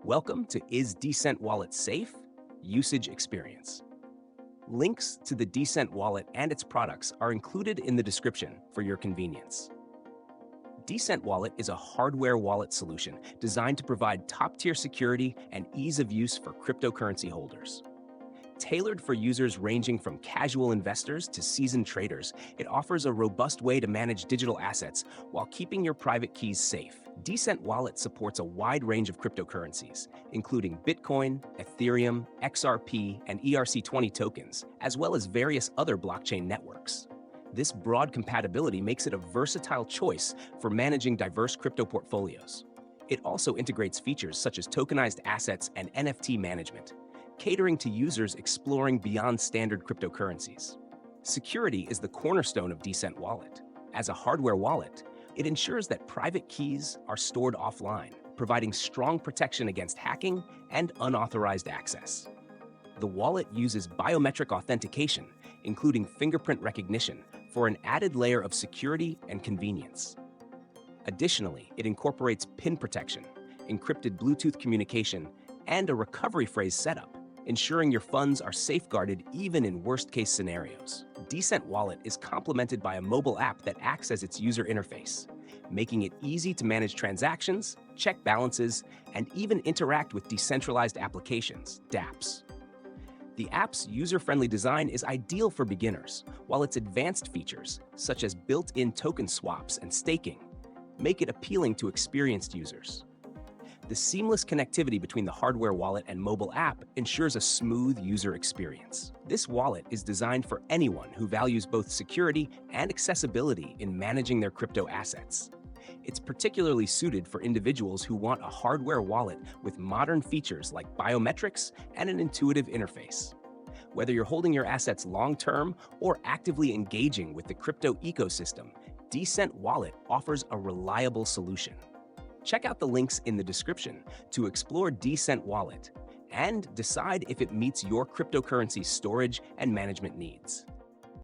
Welcome to Is Decent Wallet Safe? Usage Experience. Links to the Decent Wallet and its products are included in the description for your convenience. Decent Wallet is a hardware wallet solution designed to provide top-tier security and ease of use for cryptocurrency holders. Tailored for users ranging from casual investors to seasoned traders, it offers a robust way to manage digital assets while keeping your private keys safe. Decent Wallet supports a wide range of cryptocurrencies, including Bitcoin, Ethereum, XRP, and ERC20 tokens, as well as various other blockchain networks. This broad compatibility makes it a versatile choice for managing diverse crypto portfolios. It also integrates features such as tokenized assets and NFT management, catering to users exploring beyond standard cryptocurrencies. Security is the cornerstone of Decent Wallet. As a hardware wallet, it ensures that private keys are stored offline, providing strong protection against hacking and unauthorized access. The wallet uses biometric authentication, including fingerprint recognition, for an added layer of security and convenience. Additionally, it incorporates PIN protection, encrypted Bluetooth communication, and a recovery phrase setup, ensuring your funds are safeguarded even in worst-case scenarios. Decent Wallet is complemented by a mobile app that acts as its user interface, making it easy to manage transactions, check balances, and even interact with decentralized applications, dApps. The app's user-friendly design is ideal for beginners, while its advanced features, such as built-in token swaps and staking, make it appealing to experienced users. The seamless connectivity between the hardware wallet and mobile app ensures a smooth user experience. This wallet is designed for anyone who values both security and accessibility in managing their crypto assets. It's particularly suited for individuals who want a hardware wallet with modern features like biometrics and an intuitive interface. Whether you're holding your assets long-term or actively engaging with the crypto ecosystem, Decent Wallet offers a reliable solution. Check out the links in the description to explore Decent Wallet and decide if it meets your cryptocurrency storage and management needs.